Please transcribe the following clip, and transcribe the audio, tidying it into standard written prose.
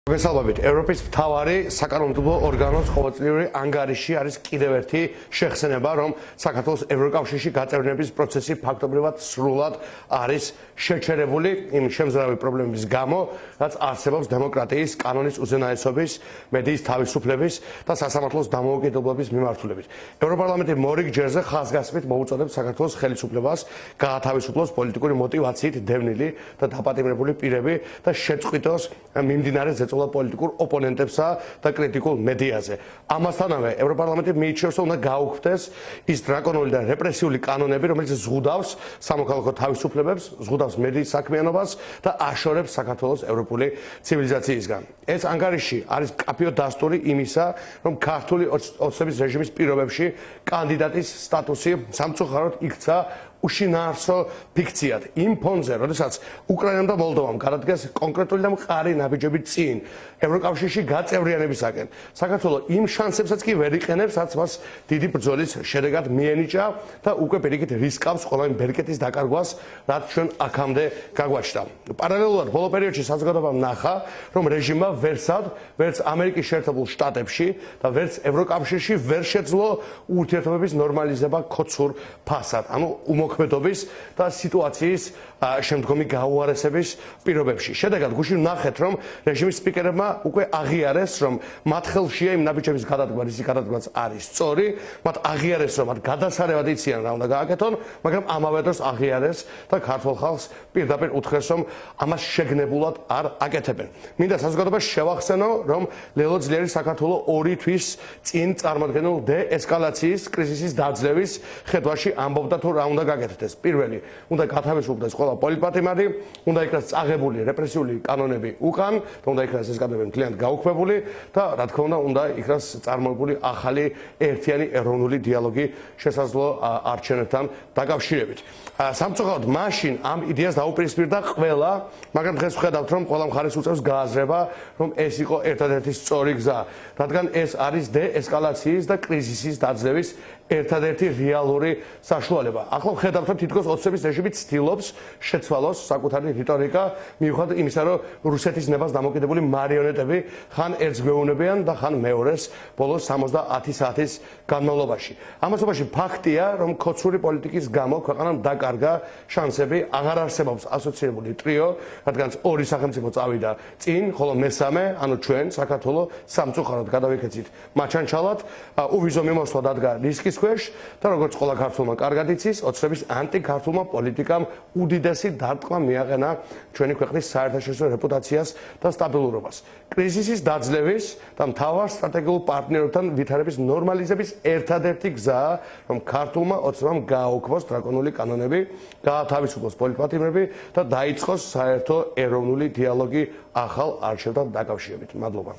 მოგესალმებით. ევროპის მთავარი საკანონმდებლო ორგანოს ყოველწლიური ანგარიში არის კიდევ ერთი შეხსენება, რომ საქართველოს ევროკავშირში გაწევრიანების პროცესი ფაქტობრივად სრულად არის შეჩერებული იმ შემზარავი პრობლემების გამო, რაც არსებობს დემოკრატიის, კანონის უზენაესობის, მედიის თავისუფლების და სასამართლოს დამოუკიდებლობის მიმართულებით. ევროპარლამენტი მორიგ ჯერზე ხაზგასმით მოუწოდებს საქართველოს ხელისუფლებას გაათავისუფლოს პოლიტიკური მოტივაციით დევნილი და დაპატიმრებული პირები და შეწყვიტოს მიმდინარე ზეწოლა პოლიტიკურ ოპონენტებსა და კრიტიკულ მედიაზე. ამასთანავე ევროპარლამენტი მიიჩნევს, რომ უნდა გაუქმდეს ის დრაკონული და რეპრესიული კანონები, რომელიც ზღუდავს სამოქალაქო თავისუფლებებს, ზღუდავს მედიის საქმიანობას და აშორებს საქართველოს ევროპული ცივილიზაციისგან. ეს ანგარიში არის მკაფიო დასტური იმისა, რომ ქართული ოცნების რეჟიმის პირობებში კანდიდატის სტატუსი სამწუხაროდ იქცა უშინაარსო ფიქციად იმ ფონზე, როდესაც უკრაინამ და მოლდოვამ გადადგეს კონკრეტული და მყარი ნაბიჯები წინ ევროკავშირში გაწევრიანებისაკენ. საქართველოს იმ შანსებსაც კი ვერ იყენებს, რაც მას დიდი ბრძოლის შედეგად მიენიჭა და უკვე პირიქით რისკავს ყველა იმ ბერკეტის დაკარგვას, რაც ჩვენ აქამდე გაგვაჩნდა. პარალელურად ბოლო პერიოდში საზოგადოებამ ნახა, რომ რეჟიმმა ვერც ამერიკის შეერთებულ შტატებში და ვერც ევროკავშირში ვერ შეძლო ურთიერთობების ნორმალიზება ქოცურ ფასად. ანუ მოქმედობის და სიტუაციის შემდგომი გაუარესების პირობებში. შედეგად გუშინ ნახეთ, რომ რეჟიმის სპიკერებმა უკვე აღიარეს, რომ მათ ხელშია იმ ნაბიჯების გადადგმა, რის გადადგმაც არის სწორი, მათ აღიარეს, რომ მათ გადასარევად იციან რა უნდა გააკეთონ, მაგრამ ამავე დროს აღიარეს და ქართულ ხალხს პირდაპირ უთხრეს, რომ ამას შეგნებულად არ აკეთებენ. მინდა საზოგადოებას შევახსენო, რომ ლელო ძლიერი საქართველოს 2 თვის წინ წარმოადგენულ დეესკალაციის კრიზისის დაძლევის ხედვაში ამბობდა თუ რა უნდა გაკეთდეს. პირველი, უნდა გათავისუფლდეს ყველა პოლიტპატიმარი, უნდა იქნას წაღებული რეპრესიული კანონები უკან, და უნდა იქნას ეს კანონები მთლიანად გაუქმებული და რა თქმა უნდა იქნას წარმოებული ახალი ერთიანი ეროვნული დიალოგი შესაძლო არჩევნებთან დაკავშირებით. სამწუხაროდ მაშინ ამ იდეას დაუპირისპირდა ყველა, მაგრამ დღეს ვხედავთ, რომ ყველა მხარეს უწევს გააზრება, რომ ეს იყო ერთადერთი სწორი გზა, რადგან ეს არის დეესკალაციის და კრიზისის დაძლევის ერთადერთი რეალური საშუალება. ახლა ვხედავთ, რომ თითქოს ოცნების რეჟიმი ცდილობს შეცვალოს საკუთარი რიტორიკა, მიუხედავად იმისა, რომ რუსეთის ნებას დამოკიდებული მარიონეტები ხან ერთს გვეუბნებიან და ხან მეორეს ბოლოს 70 საათის განმავლობაში. ამასობაში ფაქტია, რომ ქოცური პოლიტიკის გამო ქვეყანამ დაკარგა შანსები, აღარ არსებობს ასოცირებული ტრიო, რადგან ორი სახელმწიფო წავიდა წინ, ხოლო მესამე, ანუ ჩვენ საქართველოს სამწუხაროდ გადავიქეცით მაჩანჩალად, უვიზო მიმოსვლა დადგა რისკის ქვეშ და როგორც ყველა ქართულმა კარგად იცის, ოცნების ანტიქართულმა პოლიტიკამ უდიდესი დარტყმა მიაყენა ჩვენი ქვეყნის საერთაშორისო რეპუტაციას და სტაბილურობას. კრიზისის დაძლევის და მთავარ სტრატეგიულ პარტნიორებთან ვითარების ნორმალიზების ერთადერთი გზაა, რომ ქართულმა ოცნებამ გააუქმოს დრაკონული კანონები, გაათავისუფლოს პოლიტპატიმრები და დაიწყოს საერთო ეროვნული დიალოგი ახალ არჩევნებთან დაკავშირებით. მადლობა.